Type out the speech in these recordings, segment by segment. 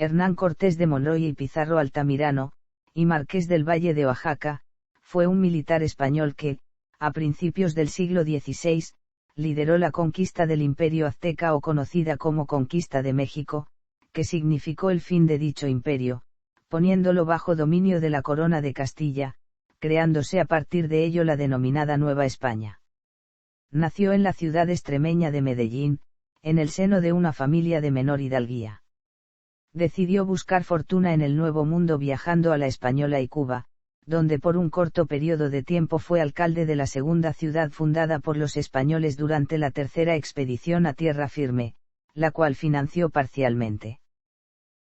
Hernán Cortés de Monroy y Pizarro Altamirano, y Marqués del Valle de Oaxaca, fue un militar español que, a principios del siglo XVI, lideró la conquista del Imperio Azteca o conocida como Conquista de México, que significó el fin de dicho imperio, poniéndolo bajo dominio de la Corona de Castilla, creándose a partir de ello la denominada Nueva España. Nació en la ciudad extremeña de Medellín, en el seno de una familia de menor hidalguía. Decidió buscar fortuna en el Nuevo Mundo viajando a La Española y Cuba, donde por un corto periodo de tiempo fue alcalde de la segunda ciudad fundada por los españoles durante la tercera expedición a tierra firme, la cual financió parcialmente.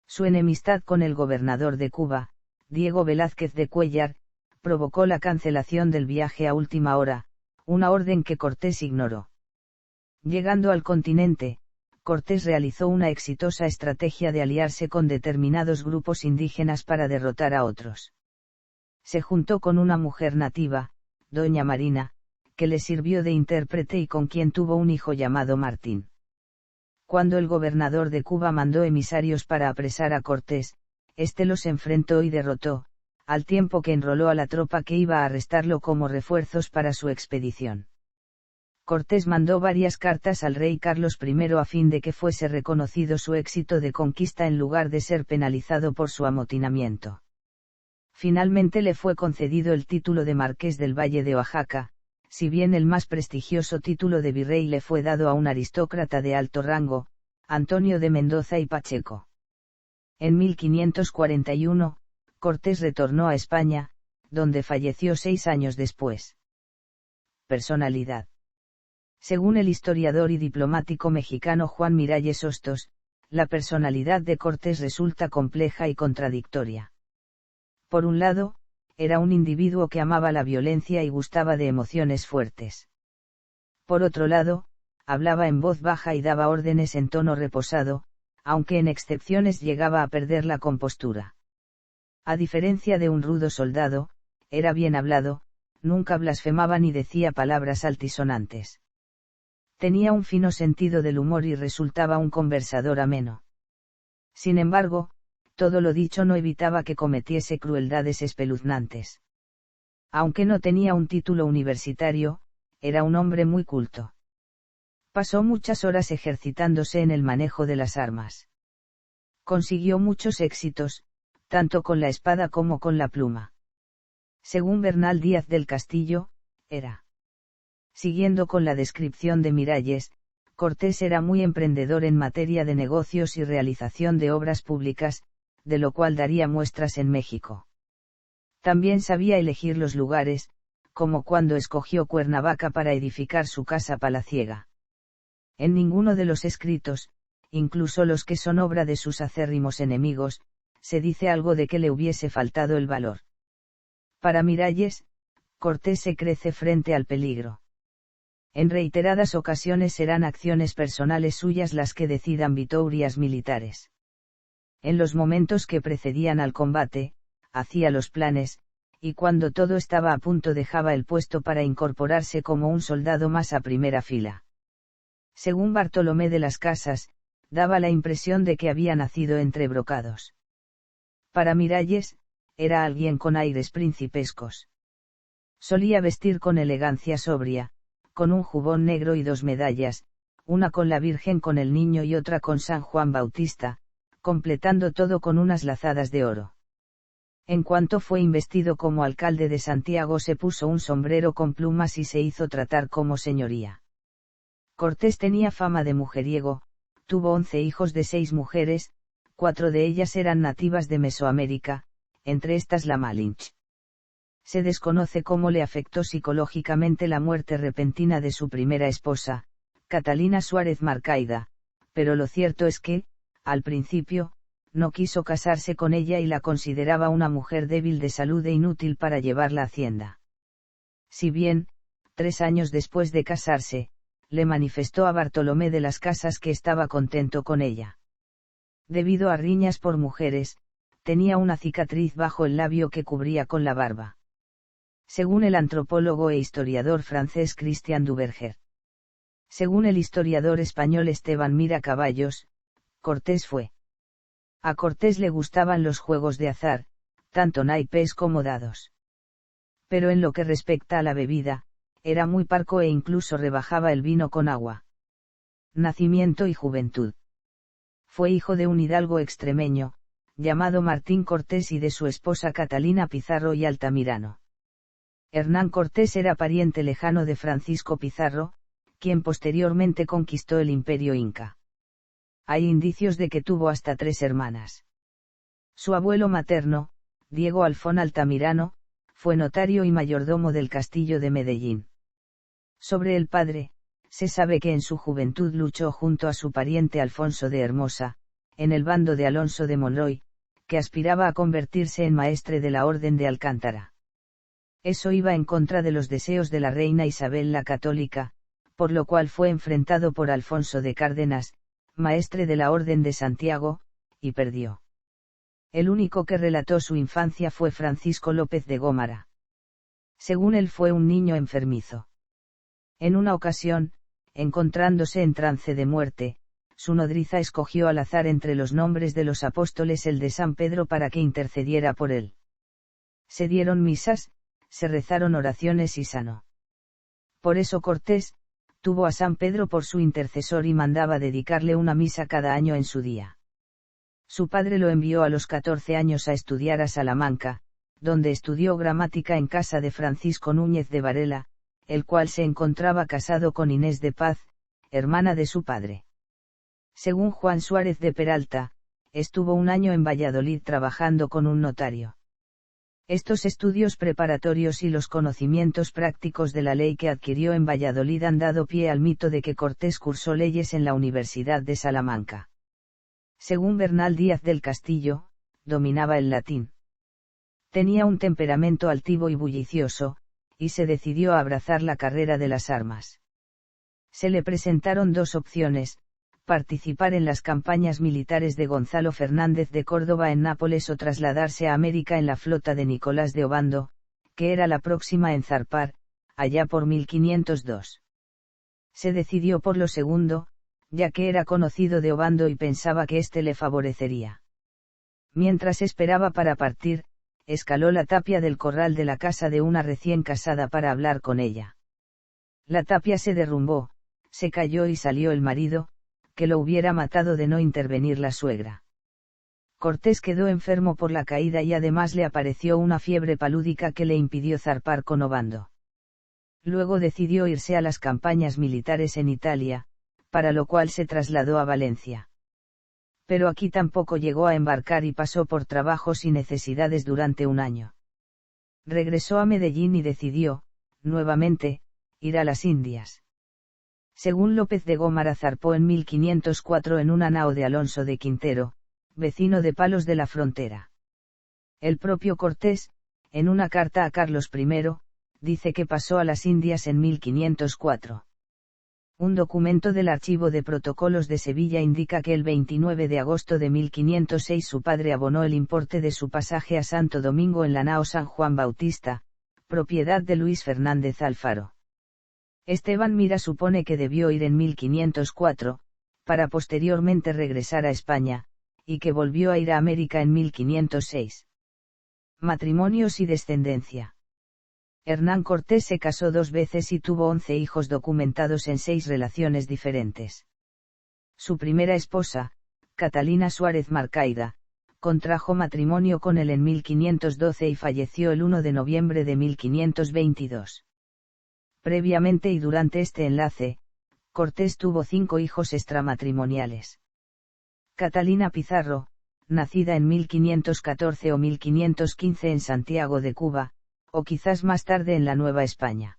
Su enemistad con el gobernador de Cuba, Diego Velázquez de Cuéllar, provocó la cancelación del viaje a última hora, una orden que Cortés ignoró. Llegando al continente, Cortés realizó una exitosa estrategia de aliarse con determinados grupos indígenas para derrotar a otros. Se juntó con una mujer nativa, Doña Marina, que le sirvió de intérprete y con quien tuvo un hijo llamado Martín. Cuando el gobernador de Cuba mandó emisarios para apresar a Cortés, éste los enfrentó y derrotó, al tiempo que enroló a la tropa que iba a arrestarlo como refuerzos para su expedición. Cortés mandó varias cartas al rey Carlos I a fin de que fuese reconocido su éxito de conquista en lugar de ser penalizado por su amotinamiento. Finalmente le fue concedido el título de Marqués del Valle de Oaxaca, si bien el más prestigioso título de virrey le fue dado a un aristócrata de alto rango, Antonio de Mendoza y Pacheco. En 1541, Cortés retornó a España, donde falleció 6 años después. Personalidad. Según el historiador y diplomático mexicano Juan Miralles Hostos, la personalidad de Cortés resulta compleja y contradictoria. Por un lado, era un individuo que amaba la violencia y gustaba de emociones fuertes. Por otro lado, hablaba en voz baja y daba órdenes en tono reposado, aunque en excepciones llegaba a perder la compostura. A diferencia de un rudo soldado, era bien hablado, nunca blasfemaba ni decía palabras altisonantes. Tenía un fino sentido del humor y resultaba un conversador ameno. Sin embargo, todo lo dicho no evitaba que cometiese crueldades espeluznantes. Aunque no tenía un título universitario, era un hombre muy culto. Pasó muchas horas ejercitándose en el manejo de las armas. Consiguió muchos éxitos, tanto con la espada como con la pluma. Según Bernal Díaz del Castillo, era. Siguiendo con la descripción de Miralles, Cortés era muy emprendedor en materia de negocios y realización de obras públicas, de lo cual daría muestras en México. También sabía elegir los lugares, como cuando escogió Cuernavaca para edificar su casa palaciega. En ninguno de los escritos, incluso los que son obra de sus acérrimos enemigos, se dice algo de que le hubiese faltado el valor. Para Miralles, Cortés se crece frente al peligro. En reiteradas ocasiones serán acciones personales suyas las que decidan victorias militares. En los momentos que precedían al combate, hacía los planes, y cuando todo estaba a punto dejaba el puesto para incorporarse como un soldado más a primera fila. Según Bartolomé de las Casas, daba la impresión de que había nacido entre brocados. Para Miralles, era alguien con aires principescos. Solía vestir con elegancia sobria, con un jubón negro y 2 medallas, una con la Virgen con el Niño y otra con San Juan Bautista, completando todo con unas lazadas de oro. En cuanto fue investido como alcalde de Santiago se puso un sombrero con plumas y se hizo tratar como señoría. Cortés tenía fama de mujeriego, tuvo 11 hijos de 6 mujeres, 4 de ellas eran nativas de Mesoamérica, entre estas la Malinche. Se desconoce cómo le afectó psicológicamente la muerte repentina de su primera esposa, Catalina Suárez Marcaida, pero lo cierto es que, al principio, no quiso casarse con ella y la consideraba una mujer débil de salud e inútil para llevar la hacienda. Si bien, 3 años después de casarse, le manifestó a Bartolomé de las Casas que estaba contento con ella. Debido a riñas por mujeres, tenía una cicatriz bajo el labio que cubría con la barba. Según el antropólogo e historiador francés Christian Duverger. Según el historiador español Esteban Mira Caballos, Cortés fue A Cortés le gustaban los juegos de azar, tanto naipes como dados. Pero en lo que respecta a la bebida, era muy parco e incluso rebajaba el vino con agua. Nacimiento y juventud. Fue hijo de un hidalgo extremeño, llamado Martín Cortés y de su esposa Catalina Pizarro y Altamirano. Hernán Cortés era pariente lejano de Francisco Pizarro, quien posteriormente conquistó el imperio inca. Hay indicios de que tuvo hasta 3 hermanas. Su abuelo materno, Diego Alfón Altamirano, fue notario y mayordomo del castillo de Medellín. Sobre el padre, se sabe que en su juventud luchó junto a su pariente Alfonso de Hermosa, en el bando de Alonso de Monroy, que aspiraba a convertirse en maestre de la Orden de Alcántara. Eso iba en contra de los deseos de la reina Isabel la Católica, por lo cual fue enfrentado por Alfonso de Cárdenas, maestre de la Orden de Santiago, y perdió. El único que relató su infancia fue Francisco López de Gómara. Según él fue un niño enfermizo. En una ocasión, encontrándose en trance de muerte, su nodriza escogió al azar entre los nombres de los apóstoles el de San Pedro para que intercediera por él. Se dieron misas, se rezaron oraciones y sanó. Por eso Cortés, tuvo a San Pedro por su intercesor y mandaba dedicarle una misa cada año en su día. Su padre lo envió a los 14 años a estudiar a Salamanca, donde estudió gramática en casa de Francisco Núñez de Varela, el cual se encontraba casado con Inés de Paz, hermana de su padre. Según Juan Suárez de Peralta, estuvo un año en Valladolid trabajando con un notario. Estos estudios preparatorios y los conocimientos prácticos de la ley que adquirió en Valladolid han dado pie al mito de que Cortés cursó leyes en la Universidad de Salamanca. Según Bernal Díaz del Castillo, dominaba el latín. Tenía un temperamento altivo y bullicioso, y se decidió a abrazar la carrera de las armas. Se le presentaron 2 opciones: participar en las campañas militares de Gonzalo Fernández de Córdoba en Nápoles o trasladarse a América en la flota de Nicolás de Obando, que era la próxima en zarpar, allá por 1502. Se decidió por lo segundo, ya que era conocido de Obando y pensaba que éste le favorecería. Mientras esperaba para partir, escaló la tapia del corral de la casa de una recién casada para hablar con ella. La tapia se derrumbó, se cayó y salió el marido, que lo hubiera matado de no intervenir la suegra. Cortés quedó enfermo por la caída y además le apareció una fiebre palúdica que le impidió zarpar con Obando. Luego decidió irse a las campañas militares en Italia, para lo cual se trasladó a Valencia. Pero aquí tampoco llegó a embarcar y pasó por trabajos y necesidades durante un año. Regresó a Medellín y decidió, nuevamente, ir a las Indias. Según López de Gómara zarpó en 1504 en una nao de Alonso de Quintero, vecino de Palos de la Frontera. El propio Cortés, en una carta a Carlos I, dice que pasó a las Indias en 1504. Un documento del Archivo de Protocolos de Sevilla indica que el 29 de agosto de 1506 su padre abonó el importe de su pasaje a Santo Domingo en la nao San Juan Bautista, propiedad de Luis Fernández Alfaro. Esteban Mira supone que debió ir en 1504, para posteriormente regresar a España, y que volvió a ir a América en 1506. Matrimonios y descendencia. Hernán Cortés se casó 2 veces y tuvo 11 hijos documentados en 6 relaciones diferentes. Su primera esposa, Catalina Suárez Marcaida, contrajo matrimonio con él en 1512 y falleció el 1 de noviembre de 1522. Previamente y durante este enlace, Cortés tuvo 5 hijos extramatrimoniales. Catalina Pizarro, nacida en 1514 o 1515 en Santiago de Cuba, o quizás más tarde en la Nueva España.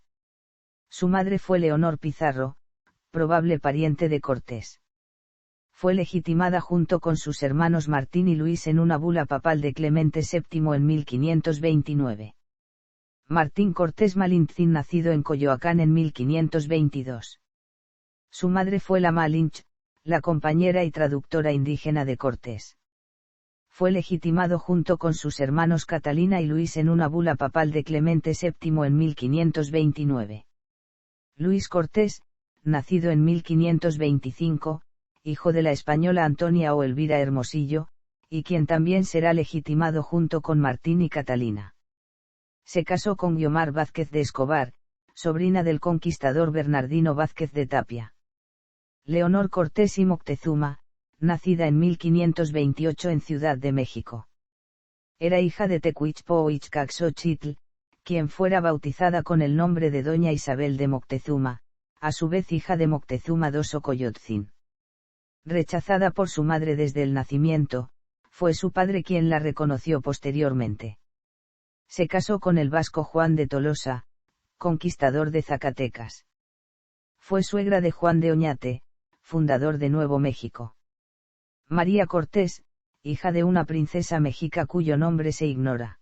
Su madre fue Leonor Pizarro, probable pariente de Cortés. Fue legitimada junto con sus hermanos Martín y Luis en una bula papal de Clemente VII en 1529. Martín Cortés Malintzin nacido en Coyoacán en 1522. Su madre fue la Malinche, la compañera y traductora indígena de Cortés. Fue legitimado junto con sus hermanos Catalina y Luis en una bula papal de Clemente VII en 1529. Luis Cortés, nacido en 1525, hijo de la española Antonia o Elvira Hermosillo, y quien también será legitimado junto con Martín y Catalina. Se casó con Guiomar Vázquez de Escobar, sobrina del conquistador Bernardino Vázquez de Tapia. Leonor Cortés y Moctezuma, nacida en 1528 en Ciudad de México. Era hija de Tecuichpoichcaxochitl, quien fuera bautizada con el nombre de Doña Isabel de Moctezuma, a su vez hija de Moctezuma II Ocoyotzin. Rechazada por su madre desde el nacimiento, fue su padre quien la reconoció posteriormente. Se casó con el vasco Juan de Tolosa, conquistador de Zacatecas. Fue suegra de Juan de Oñate, fundador de Nuevo México. María Cortés, hija de una princesa mexica cuyo nombre se ignora.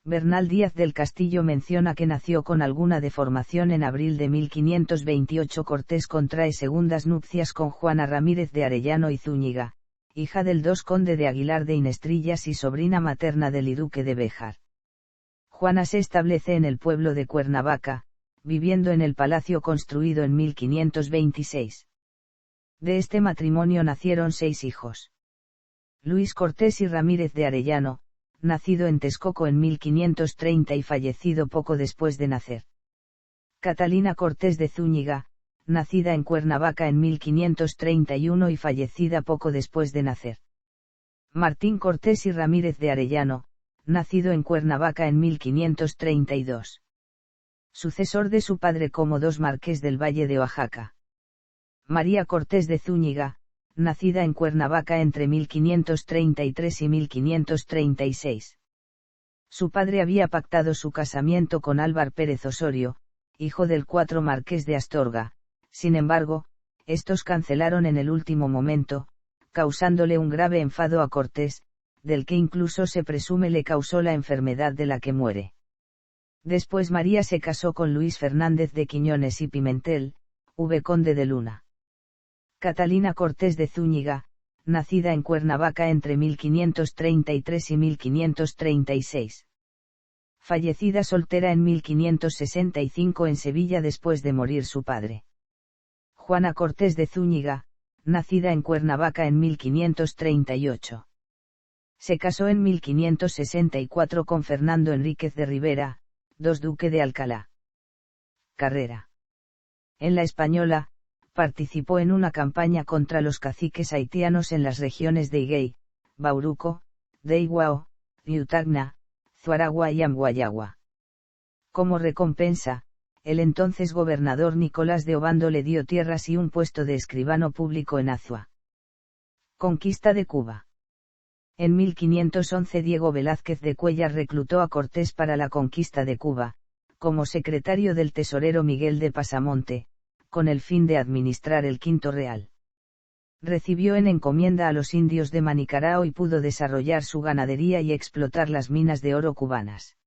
Bernal Díaz del Castillo menciona que nació con alguna deformación en abril de 1528. Cortés contrae segundas nupcias con Juana Ramírez de Arellano y Zúñiga, hija del conde de Aguilar de Inestrillas y sobrina materna del duque de Béjar. Juana se establece en el pueblo de Cuernavaca, viviendo en el palacio construido en 1526. De este matrimonio nacieron 6 hijos. Luis Cortés y Ramírez de Arellano, nacido en Texcoco en 1530 y fallecido poco después de nacer. Catalina Cortés de Zúñiga, nacida en Cuernavaca en 1531 y fallecida poco después de nacer. Martín Cortés y Ramírez de Arellano, nacido en Cuernavaca en 1532. Sucesor de su padre como marqués del Valle de Oaxaca. María Cortés de Zúñiga, nacida en Cuernavaca entre 1533 y 1536. Su padre había pactado su casamiento con Álvar Pérez Osorio, hijo del marqués de Astorga, sin embargo, estos cancelaron en el último momento, causándole un grave enfado a Cortés, del que incluso se presume le causó la enfermedad de la que muere. Después María se casó con Luis Fernández de Quiñones y Pimentel, conde de Luna. Catalina Cortés de Zúñiga, nacida en Cuernavaca entre 1533 y 1536. Fallecida soltera en 1565 en Sevilla después de morir su padre. Juana Cortés de Zúñiga, nacida en Cuernavaca en 1538. Se casó en 1564 con Fernando Enríquez de Rivera, duque de Alcalá. Carrera. En la Española, participó en una campaña contra los caciques haitianos en las regiones de Higuey, Bauruco, Deiguao, Llutagna, Zuaragua y Amguayagua. Como recompensa, el entonces gobernador Nicolás de Obando le dio tierras y un puesto de escribano público en Azua. Conquista de Cuba. En 1511 Diego Velázquez de Cuéllar reclutó a Cortés para la conquista de Cuba, como secretario del tesorero Miguel de Pasamonte, con el fin de administrar el Quinto Real. Recibió en encomienda a los indios de Manicarao y pudo desarrollar su ganadería y explotar las minas de oro cubanas.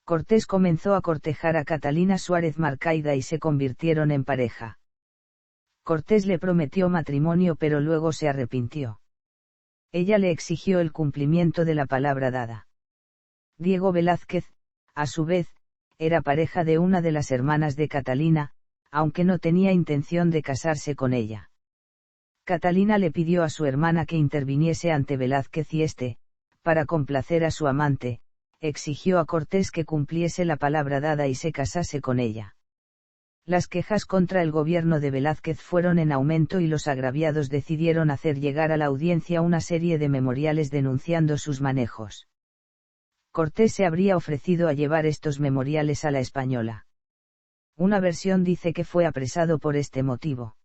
Cortés comenzó a cortejar a Catalina Suárez Marcaida y se convirtieron en pareja. Cortés le prometió matrimonio pero luego se arrepintió. Ella le exigió el cumplimiento de la palabra dada. Diego Velázquez, a su vez, era pareja de una de las hermanas de Catalina, aunque no tenía intención de casarse con ella. Catalina le pidió a su hermana que interviniese ante Velázquez y éste, para complacer a su amante, exigió a Cortés que cumpliese la palabra dada y se casase con ella. Las quejas contra el gobierno de Velázquez fueron en aumento y los agraviados decidieron hacer llegar a la audiencia una serie de memoriales denunciando sus manejos. Cortés se habría ofrecido a llevar estos memoriales a la Española. Una versión dice que fue apresado por este motivo.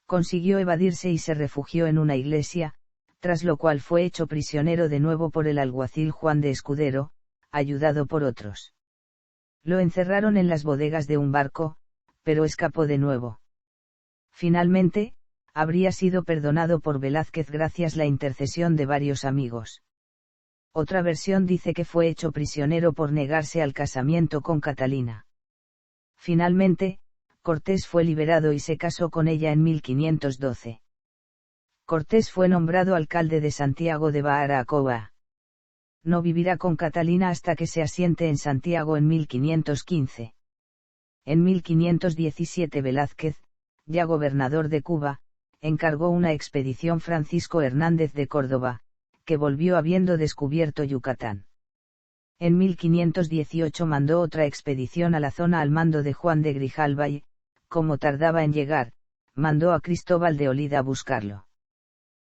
Consiguió evadirse y se refugió en una iglesia, tras lo cual fue hecho prisionero de nuevo por el alguacil Juan de Escudero, ayudado por otros. Lo encerraron en las bodegas de un barco, pero escapó de nuevo. Finalmente, habría sido perdonado por Velázquez gracias a la intercesión de varios amigos. Otra versión dice que fue hecho prisionero por negarse al casamiento con Catalina. Finalmente, Cortés fue liberado y se casó con ella en 1512. Cortés fue nombrado alcalde de Santiago de Baracoa. No vivirá con Catalina hasta que se asiente en Santiago en 1515. En 1517 Velázquez, ya gobernador de Cuba, encargó una expedición Francisco Hernández de Córdoba, que volvió habiendo descubierto Yucatán. En 1518 mandó otra expedición a la zona al mando de Juan de Grijalva y, como tardaba en llegar, mandó a Cristóbal de Olid a buscarlo.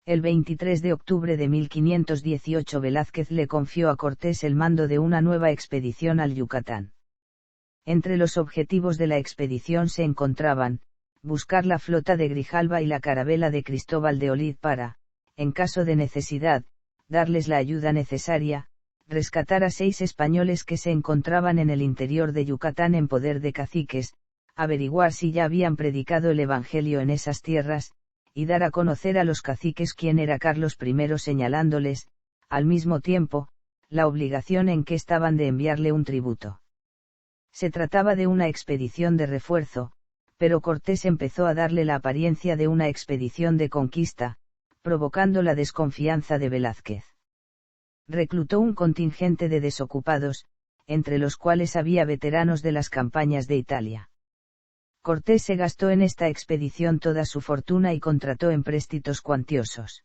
El 23 de octubre de 1518 Velázquez le confió a Cortés el mando de una nueva expedición al Yucatán. Entre los objetivos de la expedición se encontraban, buscar la flota de Grijalva y la carabela de Cristóbal de Olid para, en caso de necesidad, darles la ayuda necesaria, rescatar a 6 españoles que se encontraban en el interior de Yucatán en poder de caciques, averiguar si ya habían predicado el Evangelio en esas tierras, y dar a conocer a los caciques quién era Carlos I señalándoles, al mismo tiempo, la obligación en que estaban de enviarle un tributo. Se trataba de una expedición de refuerzo, pero Cortés empezó a darle la apariencia de una expedición de conquista, provocando la desconfianza de Velázquez. Reclutó un contingente de desocupados, entre los cuales había veteranos de las campañas de Italia. Cortés se gastó en esta expedición toda su fortuna y contrató empréstitos cuantiosos.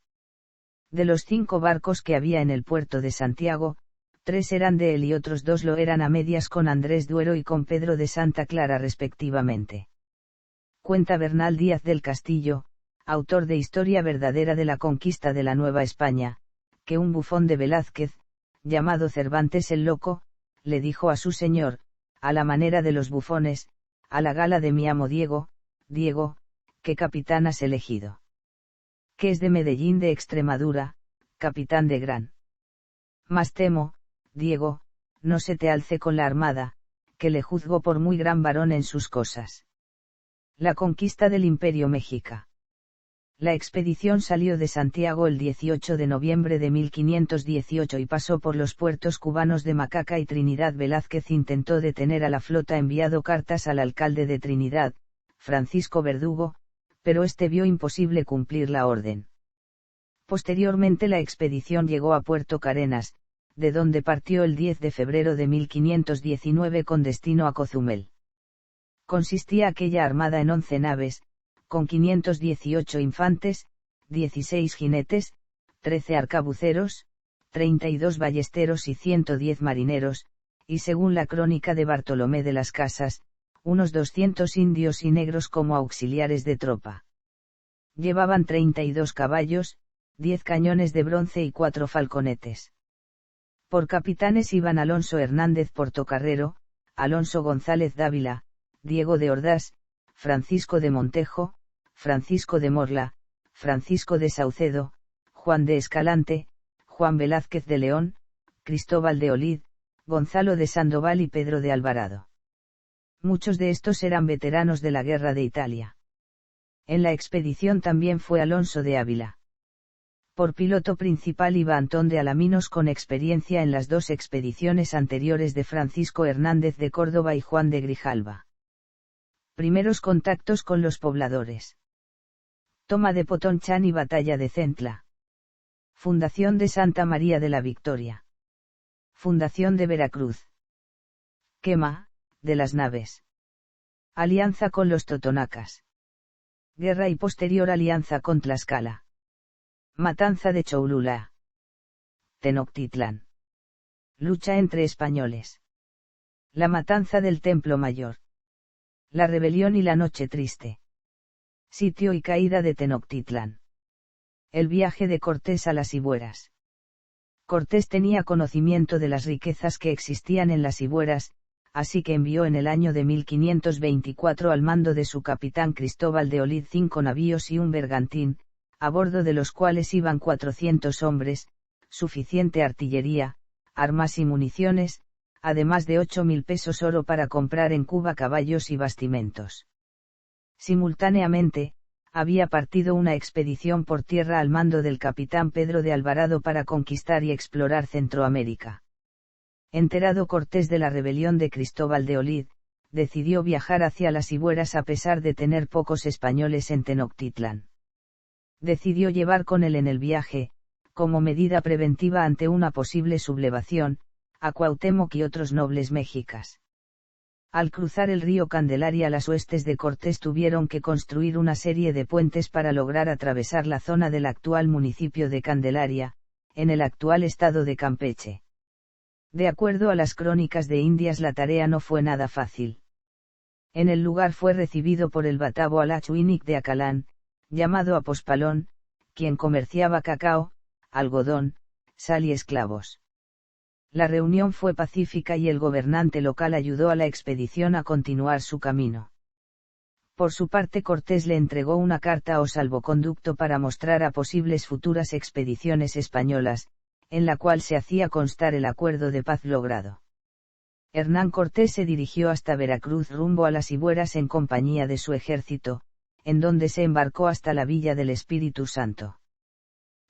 De los 5 barcos que había en el puerto de Santiago, 3 eran de él y otros 2 lo eran a medias con Andrés Duero y con Pedro de Santa Clara respectivamente. Cuenta Bernal Díaz del Castillo, autor de Historia verdadera de la conquista de la Nueva España, que un bufón de Velázquez, llamado Cervantes el Loco, le dijo a su señor, a la manera de los bufones, a la gala de mi amo Diego, Diego, ¿qué capitán has elegido? Que es de Medellín de Extremadura, capitán de gran. Mas temo, Diego, no se te alce con la armada, que le juzgo por muy gran varón en sus cosas. La conquista del Imperio Mexica. La expedición salió de Santiago el 18 de noviembre de 1518 y pasó por los puertos cubanos de Macaca y Trinidad. Velázquez intentó detener a la flota enviando cartas al alcalde de Trinidad, Francisco Verdugo, pero este vio imposible cumplir la orden. Posteriormente la expedición llegó a Puerto Carenas, de donde partió el 10 de febrero de 1519 con destino a Cozumel. Consistía aquella armada en 11 naves, con 518 infantes, 16 jinetes, 13 arcabuceros, 32 ballesteros y 110 marineros, y según la crónica de Bartolomé de las Casas, unos 200 indios y negros como auxiliares de tropa. Llevaban 32 caballos, 10 cañones de bronce y 4 falconetes. Por capitanes iban Alonso Hernández Portocarrero, Alonso González Dávila, Diego de Ordaz, Francisco de Montejo, Francisco de Morla, Francisco de Saucedo, Juan de Escalante, Juan Velázquez de León, Cristóbal de Olid, Gonzalo de Sandoval y Pedro de Alvarado. Muchos de estos eran veteranos de la Guerra de Italia. En la expedición también fue Alonso de Ávila. Por piloto principal iba Antón de Alaminos con experiencia en las 2 expediciones anteriores de Francisco Hernández de Córdoba y Juan de Grijalva. Primeros contactos con los pobladores. Toma de Potonchán y batalla de Centla. Fundación de Santa María de la Victoria. Fundación de Veracruz. Quema, de las naves. Alianza con los totonacas. Guerra y posterior alianza con Tlaxcala. Matanza de Cholula. Tenochtitlán. Lucha entre españoles. La matanza del Templo Mayor. La rebelión y la noche triste. Sitio y caída de Tenochtitlán. El viaje de Cortés a las Ibueras. Cortés tenía conocimiento de las riquezas que existían en las Ibueras, así que envió en el año de 1524 al mando de su capitán Cristóbal de Olid 5 navíos y un bergantín, a bordo de los cuales iban 400 hombres, suficiente artillería, armas y municiones, además de 8.000 pesos oro para comprar en Cuba caballos y bastimentos. Simultáneamente, había partido una expedición por tierra al mando del capitán Pedro de Alvarado para conquistar y explorar Centroamérica. Enterado Cortés de la rebelión de Cristóbal de Olid, decidió viajar hacia las Ibueras a pesar de tener pocos españoles en Tenochtitlán. Decidió llevar con él en el viaje, como medida preventiva ante una posible sublevación, a Cuauhtémoc y otros nobles mexicas. Al cruzar el río Candelaria las huestes de Cortés tuvieron que construir una serie de puentes para lograr atravesar la zona del actual municipio de Candelaria, en el actual estado de Campeche. De acuerdo a las crónicas de Indias, la tarea no fue nada fácil. En el lugar fue recibido por el batavo Alachuinic de Acalán, llamado Apospalón, quien comerciaba cacao, algodón, sal y esclavos. La reunión fue pacífica y el gobernante local ayudó a la expedición a continuar su camino. Por su parte, Cortés le entregó una carta o salvoconducto para mostrar a posibles futuras expediciones españolas, en la cual se hacía constar el acuerdo de paz logrado. Hernán Cortés se dirigió hasta Veracruz rumbo a las Ibueras en compañía de su ejército, en donde se embarcó hasta la Villa del Espíritu Santo.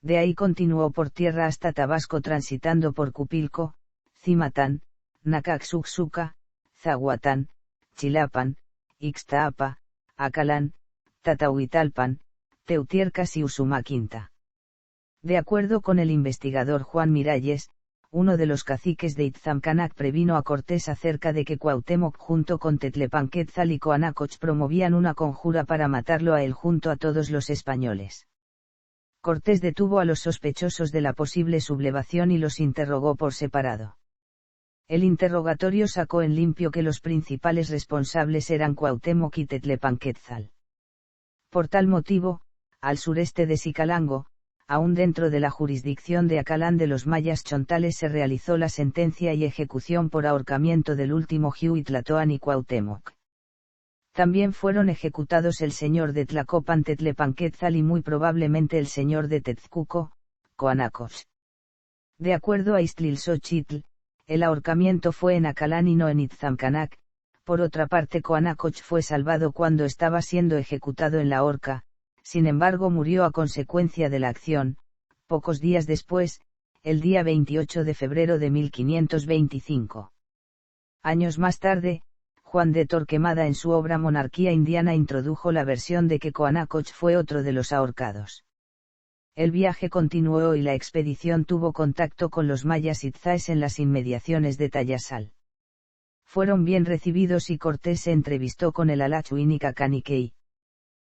De ahí continuó por tierra hasta Tabasco, transitando por Cupilco, Cimatán, Nacaxuxuca, Zaguatán, Chilapan, Ixtapa, Acalán, Tatahuitalpan, Teutiercas y Usumaquinta. De acuerdo con el investigador Juan Miralles, uno de los caciques de Itzamcanac previno a Cortés acerca de que Cuauhtémoc junto con Tetlepanquetzal y Coanacoch promovían una conjura para matarlo a él junto a todos los españoles. Cortés detuvo a los sospechosos de la posible sublevación y los interrogó por separado. El interrogatorio sacó en limpio que los principales responsables eran Cuauhtémoc y Tetlepanquetzal. Por tal motivo, al sureste de Sicalango, aún dentro de la jurisdicción de Acalán de los mayas chontales, se realizó la sentencia y ejecución por ahorcamiento del último Xiuhitlatóan y Cuauhtémoc. También fueron ejecutados el señor de Tlacopan Tetlepanquetzal y muy probablemente el señor de Tezcuco, Coanacoch. De acuerdo a Iztlilxochitl, el ahorcamiento fue en Acalán y no en Itzamcanac. Por otra parte, Coanacoch fue salvado cuando estaba siendo ejecutado en la horca, sin embargo murió a consecuencia de la acción, pocos días después, el día 28 de febrero de 1525. Años más tarde, Juan de Torquemada en su obra Monarquía Indiana introdujo la versión de que Coanacoch fue otro de los ahorcados. El viaje continuó y la expedición tuvo contacto con los mayas itzáes en las inmediaciones de Tayasal. Fueron bien recibidos y Cortés se entrevistó con el Alachuínica Caniquei.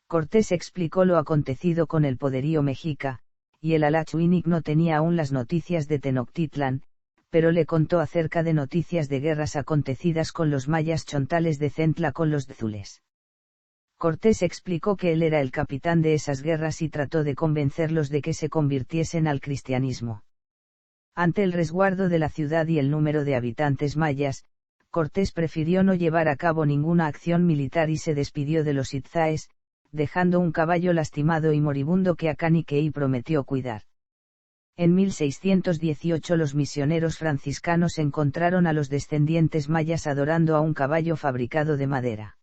Cortés explicó lo acontecido con el poderío mexica, y el Alachuínic no tenía aún las noticias de Tenochtitlan, pero le contó acerca de noticias de guerras acontecidas con los mayas chontales de Centla con los Tzules. Cortés explicó que él era el capitán de esas guerras y trató de convencerlos de que se convirtiesen al cristianismo. Ante el resguardo de la ciudad y el número de habitantes mayas, Cortés prefirió no llevar a cabo ninguna acción militar y se despidió de los itzáes, dejando un caballo lastimado y moribundo que Caniquei prometió cuidar. En 1618 los misioneros franciscanos encontraron a los descendientes mayas adorando a un caballo fabricado de madera.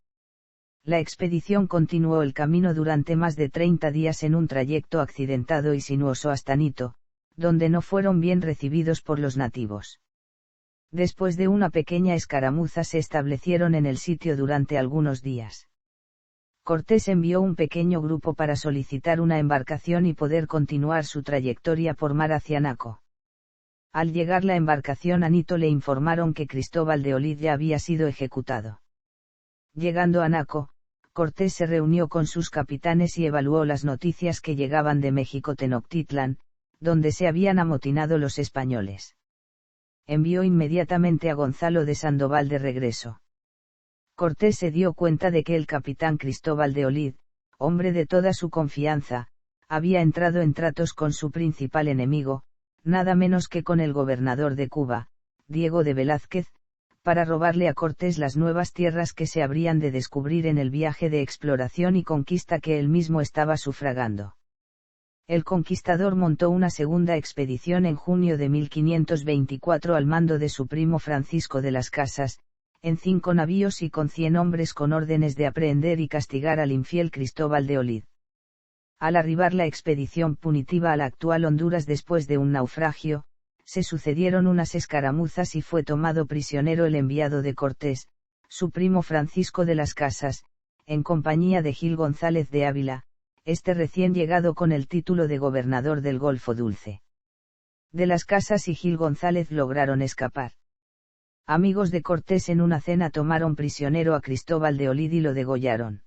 La expedición continuó el camino durante más de 30 días en un trayecto accidentado y sinuoso hasta Nito, donde no fueron bien recibidos por los nativos. Después de una pequeña escaramuza se establecieron en el sitio durante algunos días. Cortés envió un pequeño grupo para solicitar una embarcación y poder continuar su trayectoria por mar hacia Naco. Al llegar la embarcación a Nito le informaron que Cristóbal de Olid ya había sido ejecutado. Llegando a Naco, Cortés se reunió con sus capitanes y evaluó las noticias que llegaban de México Tenochtitlan, donde se habían amotinado los españoles. Envió inmediatamente a Gonzalo de Sandoval de regreso. Cortés se dio cuenta de que el capitán Cristóbal de Olid, hombre de toda su confianza, había entrado en tratos con su principal enemigo, nada menos que con el gobernador de Cuba, Diego de Velázquez, para robarle a Cortés las nuevas tierras que se habrían de descubrir en el viaje de exploración y conquista que él mismo estaba sufragando. El conquistador montó una segunda expedición en junio de 1524 al mando de su primo Francisco de las Casas, en 5 navíos y con 100 hombres con órdenes de aprehender y castigar al infiel Cristóbal de Olid. Al arribar la expedición punitiva a la actual Honduras después de un naufragio, se sucedieron unas escaramuzas y fue tomado prisionero el enviado de Cortés, su primo Francisco de las Casas, en compañía de Gil González de Ávila, este recién llegado con el título de gobernador del Golfo Dulce. De las Casas y Gil González lograron escapar. Amigos de Cortés en una cena tomaron prisionero a Cristóbal de Olid y lo degollaron.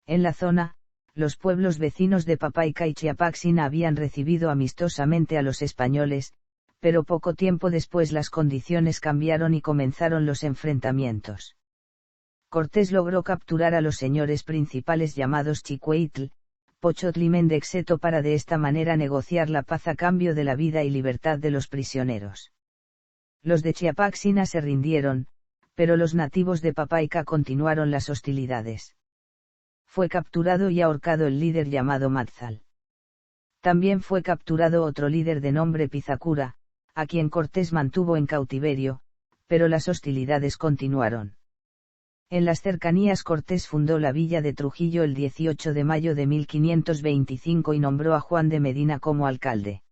En la zona, los pueblos vecinos de Papaica y Chiapaxina habían recibido amistosamente a los españoles, pero poco tiempo después las condiciones cambiaron y comenzaron los enfrentamientos. Cortés logró capturar a los señores principales llamados Chicueitl, Pochotl y Mendexeto para de esta manera negociar la paz a cambio de la vida y libertad de los prisioneros. Los de Chiapaxina se rindieron, pero los nativos de Papaica continuaron las hostilidades. Fue capturado y ahorcado el líder llamado Matzal. También fue capturado otro líder de nombre Pizacura, a quien Cortés mantuvo en cautiverio, pero las hostilidades continuaron. En las cercanías Cortés fundó la villa de Trujillo el 18 de mayo de 1525 y nombró a Juan de Medina como alcalde.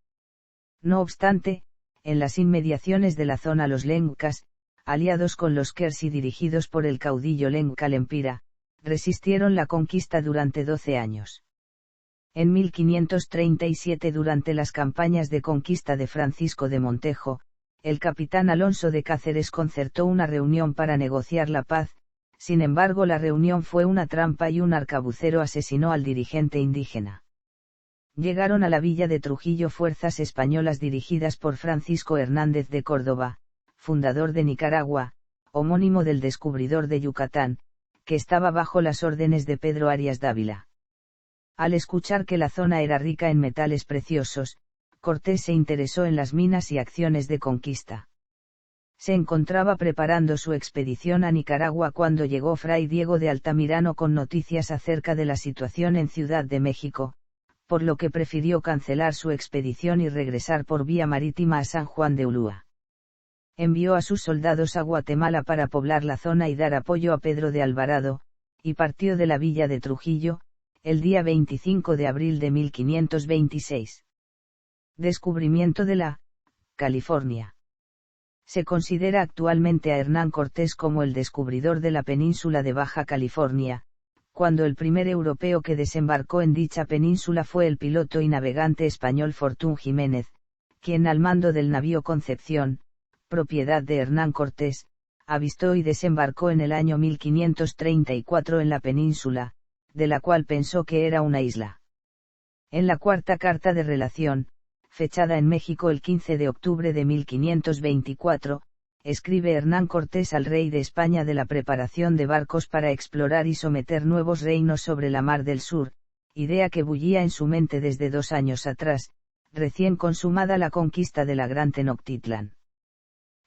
No obstante, en las inmediaciones de la zona los lencas, aliados con los quers y dirigidos por el caudillo lenca Lempira, resistieron la conquista durante 12 años. En 1537 durante las campañas de conquista de Francisco de Montejo, el capitán Alonso de Cáceres concertó una reunión para negociar la paz. Sin embargo, la reunión fue una trampa y un arcabucero asesinó al dirigente indígena. Llegaron a la villa de Trujillo fuerzas españolas dirigidas por Francisco Hernández de Córdoba, fundador de Nicaragua, homónimo del descubridor de Yucatán, que estaba bajo las órdenes de Pedro Arias Dávila. Al escuchar que la zona era rica en metales preciosos, Cortés se interesó en las minas y acciones de conquista. Se encontraba preparando su expedición a Nicaragua cuando llegó Fray Diego de Altamirano con noticias acerca de la situación en Ciudad de México, por lo que prefirió cancelar su expedición y regresar por vía marítima a San Juan de Ulúa. Envió a sus soldados a Guatemala para poblar la zona y dar apoyo a Pedro de Alvarado, y partió de la villa de Trujillo, el día 25 de abril de 1526. Descubrimiento de la California. Se considera actualmente a Hernán Cortés como el descubridor de la península de Baja California, cuando el primer europeo que desembarcó en dicha península fue el piloto y navegante español Fortún Jiménez, quien al mando del navío Concepción, propiedad de Hernán Cortés, avistó y desembarcó en el año 1534 en la península, de la cual pensó que era una isla. En la cuarta carta de relación, fechada en México el 15 de octubre de 1524, escribe Hernán Cortés al rey de España de la preparación de barcos para explorar y someter nuevos reinos sobre la Mar del Sur, idea que bullía en su mente desde 2 años atrás, recién consumada la conquista de la Gran Tenochtitlan.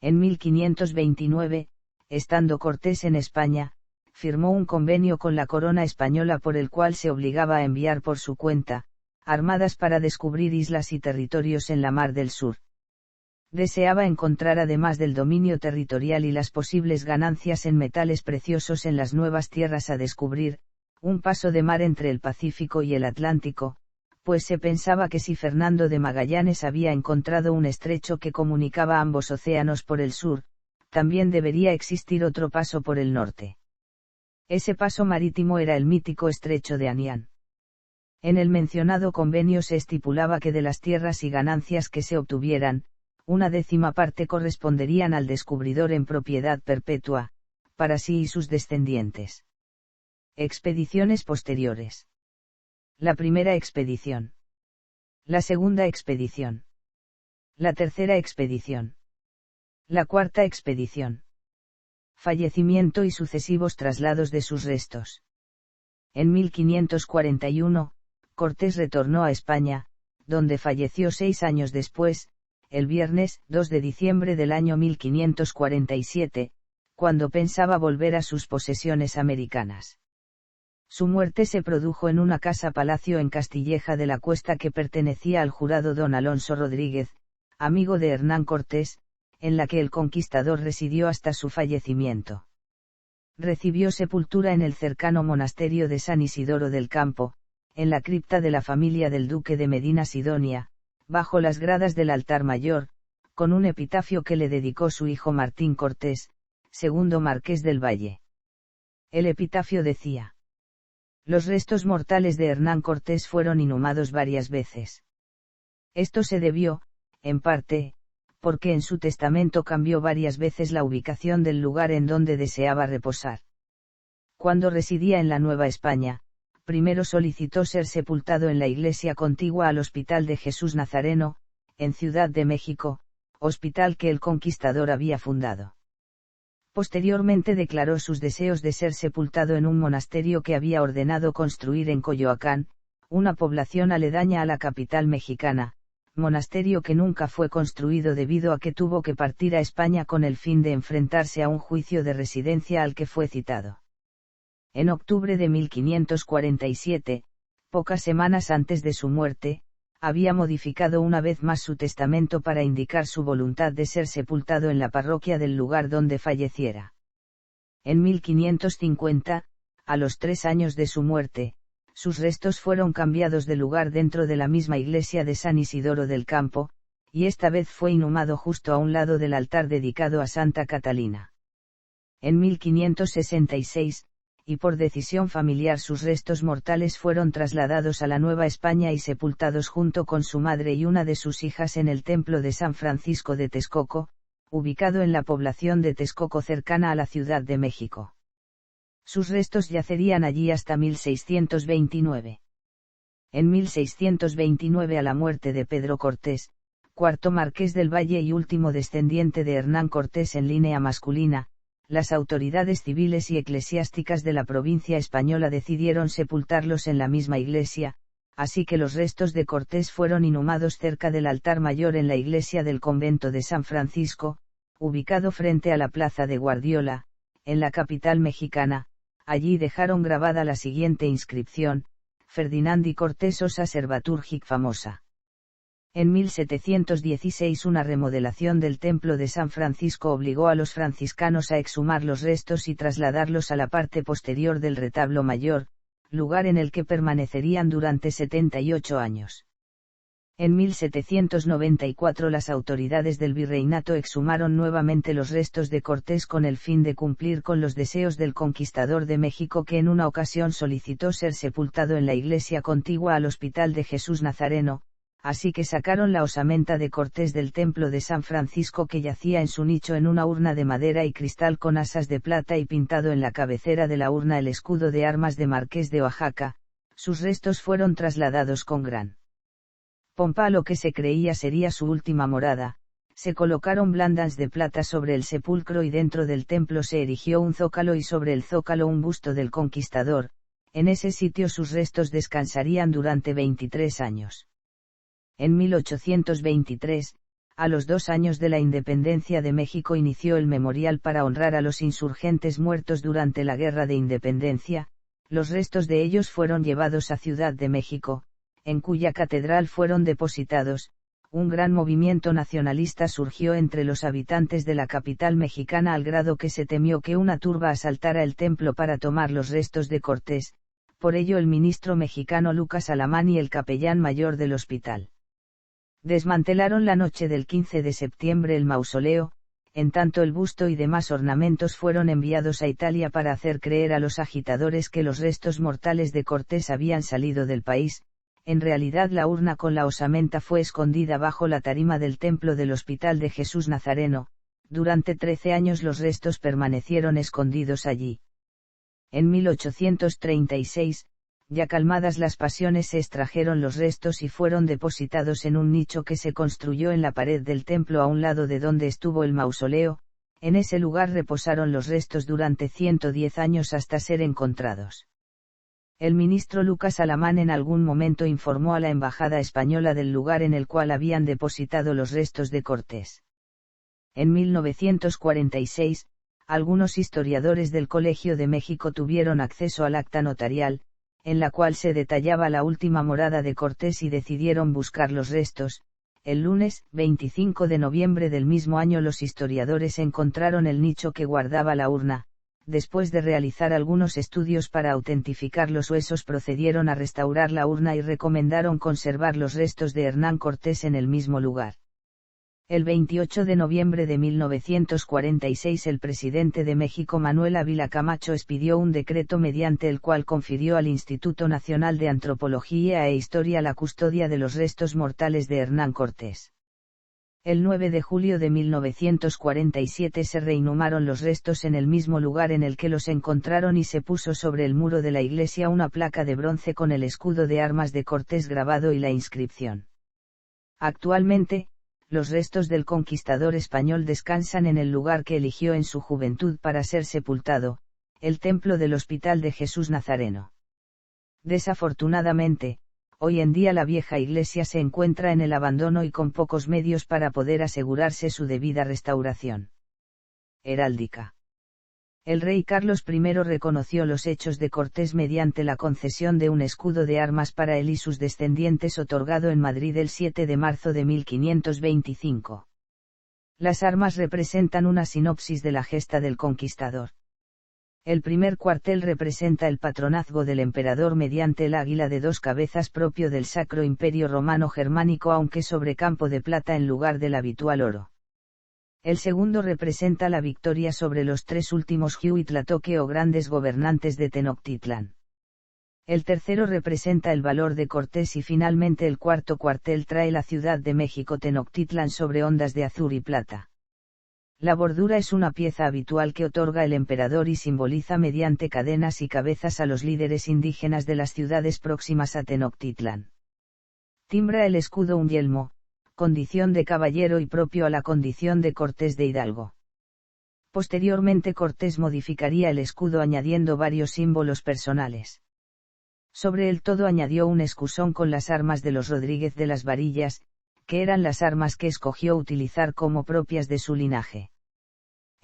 En 1529, estando Cortés en España, firmó un convenio con la corona española por el cual se obligaba a enviar por su cuenta, armadas para descubrir islas y territorios en la Mar del Sur. Deseaba encontrar además del dominio territorial y las posibles ganancias en metales preciosos en las nuevas tierras a descubrir, un paso de mar entre el Pacífico y el Atlántico, pues se pensaba que si Fernando de Magallanes había encontrado un estrecho que comunicaba ambos océanos por el sur, también debería existir otro paso por el norte. Ese paso marítimo era el mítico estrecho de Anián. En el mencionado convenio se estipulaba que de las tierras y ganancias que se obtuvieran, 1/10 parte corresponderían al descubridor en propiedad perpetua, para sí y sus descendientes. Expediciones posteriores. La primera expedición. La segunda expedición. La tercera expedición. La cuarta expedición. Fallecimiento y sucesivos traslados de sus restos. En 1541, Cortés retornó a España, donde falleció 6 años después, el viernes 2 de diciembre del año 1547, cuando pensaba volver a sus posesiones americanas. Su muerte se produjo en una casa-palacio en Castilleja de la Cuesta que pertenecía al jurado don Alonso Rodríguez, amigo de Hernán Cortés, en la que el conquistador residió hasta su fallecimiento. Recibió sepultura en el cercano monasterio de San Isidoro del Campo, en la cripta de la familia del duque de Medina Sidonia, bajo las gradas del altar mayor, con un epitafio que le dedicó su hijo Martín Cortés, segundo marqués del Valle. El epitafio decía: los restos mortales de Hernán Cortés fueron inhumados varias veces. Esto se debió, en parte, porque en su testamento cambió varias veces la ubicación del lugar en donde deseaba reposar. Cuando residía en la Nueva España, primero solicitó ser sepultado en la iglesia contigua al Hospital de Jesús Nazareno, en Ciudad de México, hospital que el conquistador había fundado. Posteriormente declaró sus deseos de ser sepultado en un monasterio que había ordenado construir en Coyoacán, una población aledaña a la capital mexicana, monasterio que nunca fue construido debido a que tuvo que partir a España con el fin de enfrentarse a un juicio de residencia al que fue citado. En octubre de 1547, pocas semanas antes de su muerte, había modificado una vez más su testamento para indicar su voluntad de ser sepultado en la parroquia del lugar donde falleciera. En 1550, a los 3 años de su muerte, sus restos fueron cambiados de lugar dentro de la misma iglesia de San Isidoro del Campo, y esta vez fue inhumado justo a un lado del altar dedicado a Santa Catalina. En 1566, y por decisión familiar sus restos mortales fueron trasladados a la Nueva España y sepultados junto con su madre y una de sus hijas en el templo de San Francisco de Texcoco, ubicado en la población de Texcoco cercana a la Ciudad de México. Sus restos yacerían allí hasta 1629. En 1629, a la muerte de Pedro Cortés, cuarto marqués del Valle y último descendiente de Hernán Cortés en línea masculina, las autoridades civiles y eclesiásticas de la provincia española decidieron sepultarlos en la misma iglesia, así que los restos de Cortés fueron inhumados cerca del altar mayor en la iglesia del convento de San Francisco, ubicado frente a la plaza de Guardiola, en la capital mexicana. Allí dejaron grabada la siguiente inscripción: Ferdinandi Cortés osa servaturgic famosa. En 1716 una remodelación del templo de San Francisco obligó a los franciscanos a exhumar los restos y trasladarlos a la parte posterior del retablo mayor, lugar en el que permanecerían durante 78 años. En 1794 las autoridades del virreinato exhumaron nuevamente los restos de Cortés con el fin de cumplir con los deseos del conquistador de México, que en una ocasión solicitó ser sepultado en la iglesia contigua al Hospital de Jesús Nazareno, así que sacaron la osamenta de Cortés del templo de San Francisco, que yacía en su nicho en una urna de madera y cristal con asas de plata y pintado en la cabecera de la urna el escudo de armas de Marqués de Oaxaca. Sus restos fueron trasladados con gran pompa a lo que se creía sería su última morada. Se colocaron blandas de plata sobre el sepulcro y dentro del templo se erigió un zócalo y sobre el zócalo un busto del conquistador. En ese sitio sus restos descansarían durante 23 años. En 1823, a los 2 años de la independencia de México, inició el memorial para honrar a los insurgentes muertos durante la Guerra de Independencia. Los restos de ellos fueron llevados a Ciudad de México, en cuya catedral fueron depositados. Un gran movimiento nacionalista surgió entre los habitantes de la capital mexicana al grado que se temió que una turba asaltara el templo para tomar los restos de Cortés. Por ello el ministro mexicano Lucas Alamán y el capellán mayor del hospital desmantelaron la noche del 15 de septiembre el mausoleo. En tanto el busto y demás ornamentos fueron enviados a Italia para hacer creer a los agitadores que los restos mortales de Cortés habían salido del país. En realidad la urna con la osamenta fue escondida bajo la tarima del templo del Hospital de Jesús Nazareno. Durante 13 años los restos permanecieron escondidos allí. En 1836, ya calmadas las pasiones, se extrajeron los restos y fueron depositados en un nicho que se construyó en la pared del templo a un lado de donde estuvo el mausoleo. En ese lugar reposaron los restos durante 110 años hasta ser encontrados. El ministro Lucas Alamán en algún momento informó a la embajada española del lugar en el cual habían depositado los restos de Cortés. En 1946, algunos historiadores del Colegio de México tuvieron acceso al acta notarial, en la cual se detallaba la última morada de Cortés, y decidieron buscar los restos. El lunes, 25 de noviembre del mismo año, los historiadores encontraron el nicho que guardaba la urna. Después de realizar algunos estudios para autentificar los huesos, procedieron a restaurar la urna y recomendaron conservar los restos de Hernán Cortés en el mismo lugar. El 28 de noviembre de 1946 el presidente de México Manuel Ávila Camacho expidió un decreto mediante el cual confirió al Instituto Nacional de Antropología e Historia la custodia de los restos mortales de Hernán Cortés. El 9 de julio de 1947 se reinhumaron los restos en el mismo lugar en el que los encontraron y se puso sobre el muro de la iglesia una placa de bronce con el escudo de armas de Cortés grabado y la inscripción. Actualmente, los restos del conquistador español descansan en el lugar que eligió en su juventud para ser sepultado, el Templo del Hospital de Jesús Nazareno. Desafortunadamente, hoy en día la vieja iglesia se encuentra en el abandono y con pocos medios para poder asegurarse su debida restauración. Heráldica. El rey Carlos I reconoció los hechos de Cortés mediante la concesión de un escudo de armas para él y sus descendientes otorgado en Madrid el 7 de marzo de 1525. Las armas representan una sinopsis de la gesta del conquistador. El primer cuartel representa el patronazgo del emperador mediante el águila de dos cabezas propio del Sacro Imperio Romano Germánico aunque sobre campo de plata en lugar del habitual oro. El segundo representa la victoria sobre los tres últimos Huitlatoque o grandes gobernantes de Tenochtitlán. El tercero representa el valor de Cortés y finalmente el cuarto cuartel trae la Ciudad de México Tenochtitlán sobre ondas de azur y plata. La bordura es una pieza habitual que otorga el emperador y simboliza mediante cadenas y cabezas a los líderes indígenas de las ciudades próximas a Tenochtitlán. Timbra el escudo un yelmo, condición de caballero y propio a la condición de Cortés de hidalgo. Posteriormente Cortés modificaría el escudo añadiendo varios símbolos personales. Sobre el todo añadió un escusón con las armas de los Rodríguez de las Varillas, que eran las armas que escogió utilizar como propias de su linaje.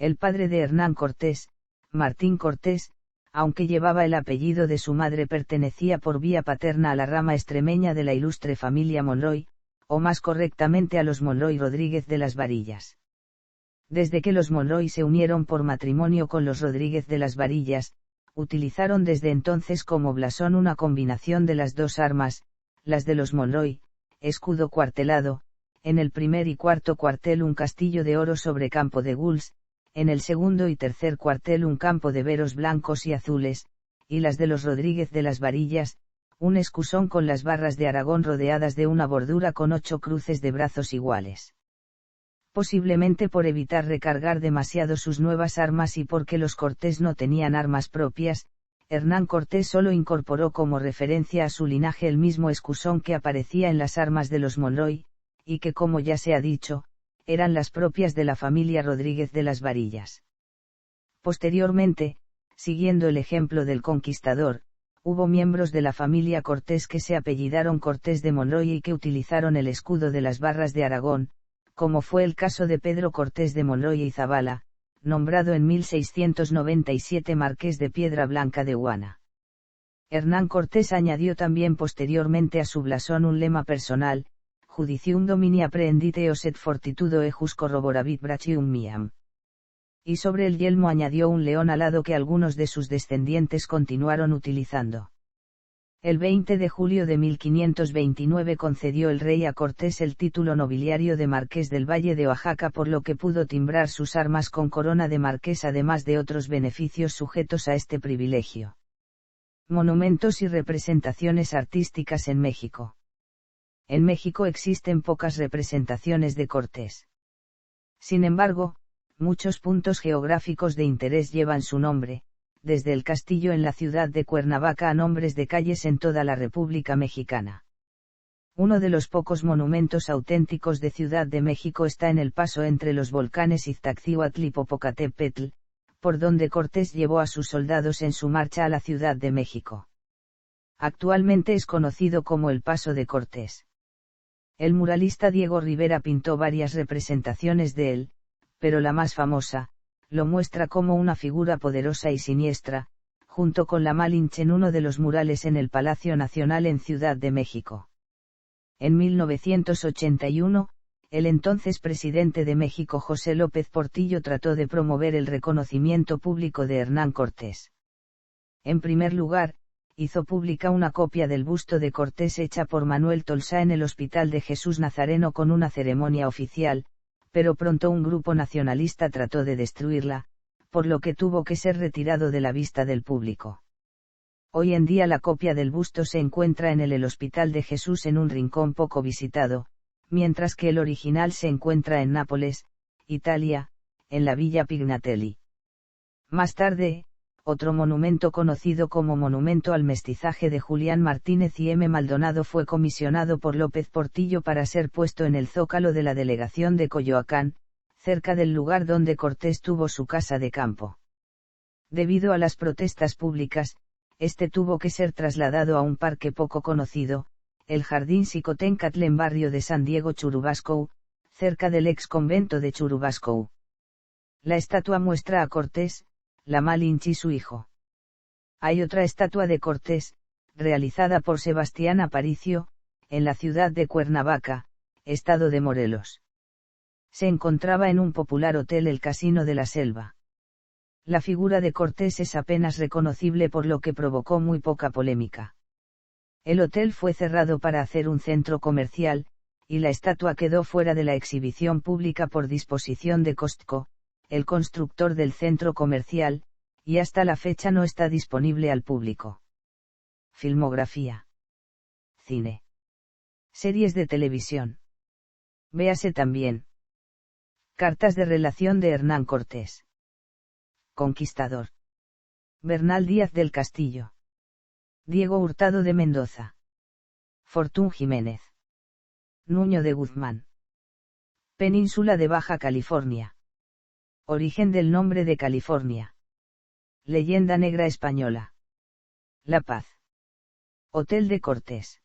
El padre de Hernán Cortés, Martín Cortés, aunque llevaba el apellido de su madre pertenecía por vía paterna a la rama extremeña de la ilustre familia Monroy, o más correctamente a los Monroy Rodríguez de las Varillas. Desde que los Monroy se unieron por matrimonio con los Rodríguez de las Varillas, utilizaron desde entonces como blasón una combinación de las dos armas, las de los Monroy, escudo cuartelado, en el primer y cuarto cuartel un castillo de oro sobre campo de gules, en el segundo y tercer cuartel un campo de veros blancos y azules, y las de los Rodríguez de las Varillas, un escusón con las barras de Aragón rodeadas de una bordura con 8 cruces de brazos iguales. Posiblemente por evitar recargar demasiado sus nuevas armas y porque los Cortés no tenían armas propias, Hernán Cortés solo incorporó como referencia a su linaje el mismo escusón que aparecía en las armas de los Monroy, y que como ya se ha dicho, eran las propias de la familia Rodríguez de las Varillas. Posteriormente, siguiendo el ejemplo del conquistador, hubo miembros de la familia Cortés que se apellidaron Cortés de Monroy y que utilizaron el escudo de las barras de Aragón, como fue el caso de Pedro Cortés de Monroy y Zabala, nombrado en 1697 marqués de Piedra Blanca de Huana. Hernán Cortés añadió también posteriormente a su blasón un lema personal, Judicium domini apprehendite os et fortitudo ejus corroboravit brachium miam. Y sobre el yelmo añadió un león alado que algunos de sus descendientes continuaron utilizando. El 20 de julio de 1529 concedió el rey a Cortés el título nobiliario de Marqués del Valle de Oaxaca por lo que pudo timbrar sus armas con corona de marqués además de otros beneficios sujetos a este privilegio. Monumentos y representaciones artísticas en México. En México existen pocas representaciones de Cortés. Sin embargo, muchos puntos geográficos de interés llevan su nombre, desde el castillo en la ciudad de Cuernavaca a nombres de calles en toda la República Mexicana. Uno de los pocos monumentos auténticos de Ciudad de México está en el paso entre los volcanes Iztaccíhuatl y Popocatépetl, por donde Cortés llevó a sus soldados en su marcha a la Ciudad de México. Actualmente es conocido como el Paso de Cortés. El muralista Diego Rivera pintó varias representaciones de él, pero la más famosa, lo muestra como una figura poderosa y siniestra, junto con la Malinche en uno de los murales en el Palacio Nacional en Ciudad de México. En 1981, el entonces presidente de México José López Portillo trató de promover el reconocimiento público de Hernán Cortés. En primer lugar, hizo pública una copia del busto de Cortés hecha por Manuel Tolsá en el Hospital de Jesús Nazareno con una ceremonia oficial, pero pronto un grupo nacionalista trató de destruirla, por lo que tuvo que ser retirado de la vista del público. Hoy en día la copia del busto se encuentra en el Hospital de Jesús en un rincón poco visitado, mientras que el original se encuentra en Nápoles, Italia, en la Villa Pignatelli. Más tarde, otro monumento conocido como Monumento al Mestizaje de Julián Martínez y M. Maldonado fue comisionado por López Portillo para ser puesto en el zócalo de la delegación de Coyoacán, cerca del lugar donde Cortés tuvo su casa de campo. Debido a las protestas públicas, este tuvo que ser trasladado a un parque poco conocido, el Jardín Xicoténcatl en barrio de San Diego Churubusco, cerca del ex convento de Churubusco. La estatua muestra a Cortés, la Malinche y su hijo. Hay otra estatua de Cortés, realizada por Sebastián Aparicio, en la ciudad de Cuernavaca, estado de Morelos. Se encontraba en un popular hotel, el Casino de la Selva. La figura de Cortés es apenas reconocible, por lo que provocó muy poca polémica. El hotel fue cerrado para hacer un centro comercial, y la estatua quedó fuera de la exhibición pública por disposición de Costco, el constructor del centro comercial, y hasta la fecha no está disponible al público. Filmografía. Cine. Series de televisión. Véase también. Cartas de relación de Hernán Cortés. Conquistador. Bernal Díaz del Castillo. Diego Hurtado de Mendoza. Fortún Jiménez. Nuño de Guzmán. Península de Baja California. Origen del nombre de California. Leyenda negra española. La Paz. Hotel de Cortés.